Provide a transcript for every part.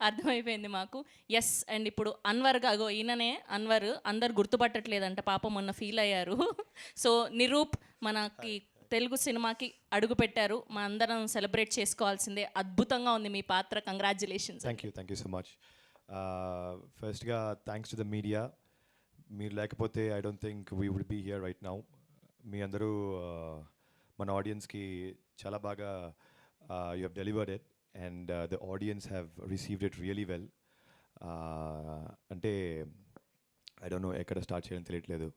అర్థమైపోయింది మాకు. Yes. And ఇప్పుడు అన్వర్‌గా అగో ఈయననే అన్వర్. అందరు గుర్తుపట్టట్లేదంట పాపం మొన్న ఫీల్ అయ్యారు. సో నిరూప్ మనకి తెలుగు సినిమాకి అడుగుపెట్టారు. మా అందరం సెలబ్రేట్ చేసుకోవాల్సిందే. అద్భుతంగా ఉంది మీ పాత్ర. Congratulations. Thank you so much. ఫస్ట్గా థ్యాంక్స్ టు ద మీడియా. మీరు లేకపోతే I don't think we would be here right now. మీ అందరూ మన ఆడియన్స్కి చాలా బాగా you have delivered it and the audience have received it really well. అంటే ఐ డోంట్ నో ఎక్కడ స్టార్ట్ చేయడం తెలియట్లేదు.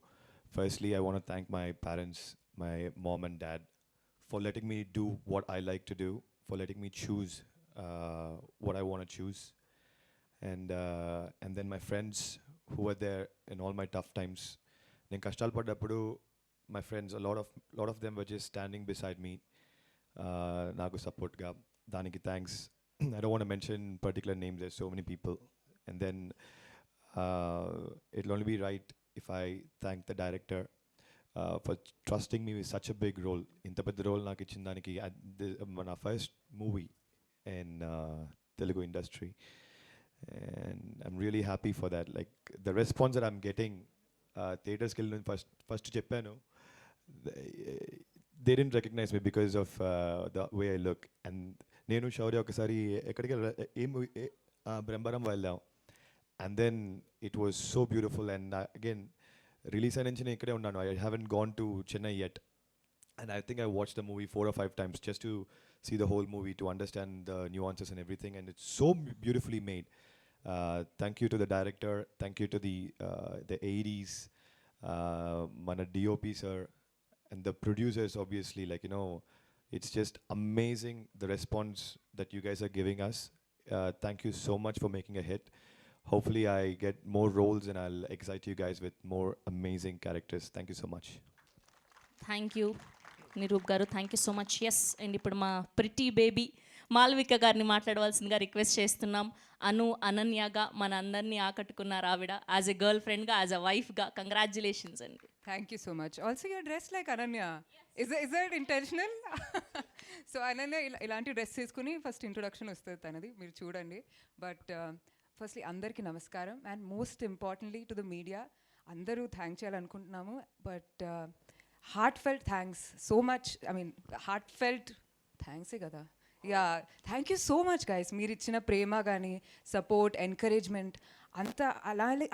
Firstly I want thank my parents, my mom and dad, for letting me do what I like to do, for letting me choose what I want to choose, and then my friends who were there in all my tough times. నేను కష్టాలు పడ్డప్పుడు my friends, a lot of them were just standing beside me, నాకు సపోర్ట్గా. దానికి thanks. I don't want to mention particular names, there's so many people. And then it'll only be right if I thank the director for trusting me with such a big role. ఇంత పెద్ద role నాకు ఇచ్చిన దానికి నా first movie in Telugu industry, and I'm really happy for that. Like the response that I'm getting, థియేటర్స్కి వెళ్ళి first చెప్పాను, they didn't recognize me because of the way I look. And నేను శౌర్య ఒకసారి ఎక్కడికి ఏ మూవీ బ్రహ్మరం వెళ్దాం, and then it was so beautiful. And again release అయిన నుంచి నేను ఇక్కడే ఉన్నాను. I haven't gone to Chennai yet, and I think I watched the movie 4 or 5 times just to see the whole movie, to understand the nuances and everything, and it's so beautifully made. Thank you to the director, thank you to the ADs, mana DOP sir, and the producers obviously. Like, you know, it's just amazing the response that you guys are giving us. Thank you so much for making a hit. Hopefully I get more roles and I'll excite you guys with more amazing characters. Thank you so much. Thank you Nirup garu. Thank you so much. Yes. And ఇప్పుడు మా pretty baby Malvika గారిని మాట్లాడవలసిందిగా request చేస్తున్నాం. అనన్యగా మన అందరినీ ఆకట్టుకున్నారు ఆవిడ. As a girl ఫ్రెండ్గా, as a వైఫ్గా congratulations అండి. Thank you so much. Also, you're dressed like Ananya. Is that intentional? So Ananya ఇలాంటి డ్రెస్ చేసుకుని ఫస్ట్ ఇంట్రొడక్షన్ వస్తుంది తనది, మీరు చూడండి. బట్ ఫస్ట్లీ అందరికీ నమస్కారం, and most importantly to the media. అందరూ థ్యాంక్ చేయాలనుకుంటున్నాము, but heartfelt thanks so much. I mean heartfelt థ్యాంక్సే కదా. Yeah, thank you so much guys. మీరు ఇచ్చిన ప్రేమ కానీ, సపోర్ట్, ఎంకరేజ్మెంట్ అంతా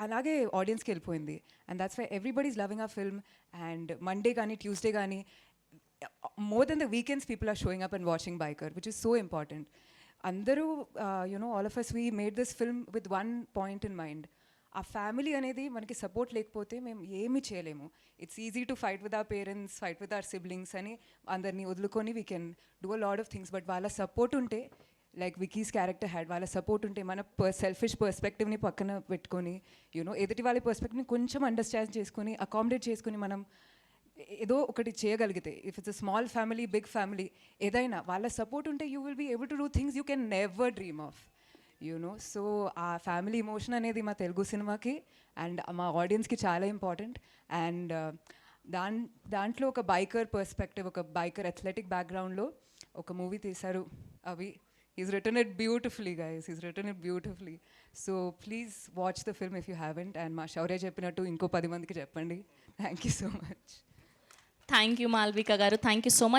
అలాగే ఆడియన్స్కి వెళ్ళిపోయింది. And that's why everybody is loving ఆ ఫిల్మ్. అండ్ మండే కానీ ట్యూస్డే కానీ, more than the weekends, people are showing up and watching Biker, which is so important. అందరూ all of us, we made this film with one point in mind. ఆ family అనేది మనకి support లేకపోతే మేము ఏమీ చేయలేము. It's easy to fight with our parents, fight with our siblings అని అందరినీ వదులుకొని we can do a lot of things. But వాళ్ళ సపోర్ట్ ఉంటే, లైక్ వికీస్ క్యారెక్టర్ హ్యాడ్, వాళ్ళ సపోర్ట్ ఉంటే మన సెల్ఫిష్ పర్స్పెక్టివ్ని పక్కన పెట్టుకొని, ఎదుటి వాళ్ళ పర్స్పెక్టివ్ని కొంచెం అండర్స్టాండ్ చేసుకొని, అకామిడేట్ చేసుకొని మనం ఏదో ఒకటి చేయగలిగితే, if it's a small family, big family, ఏదైనా వాళ్ళ సపోర్ట్ ఉంటే you will be able to do things you can never dream of. So ఆ ఫ్యామిలీ ఇమోషన్ అనేది మా తెలుగు సినిమాకి అండ్ మా ఆడియన్స్కి చాలా ఇంపార్టెంట్. అండ్ దాంట్లో ఒక బైకర్ పర్స్పెక్టివ్, ఒక బైకర్ అథ్లెటిక్ బ్యాక్గ్రౌండ్లో ఒక మూవీ తీశారు అవి. He's written it beautifully, guys. He's written it beautifully. So please watch the film if you haven't. And మా శౌర్య చెప్పినట్టు ఇంకో 10 మందికి చెప్పండి. Thank you so much. Thank you Malvika garu. Thank you so much.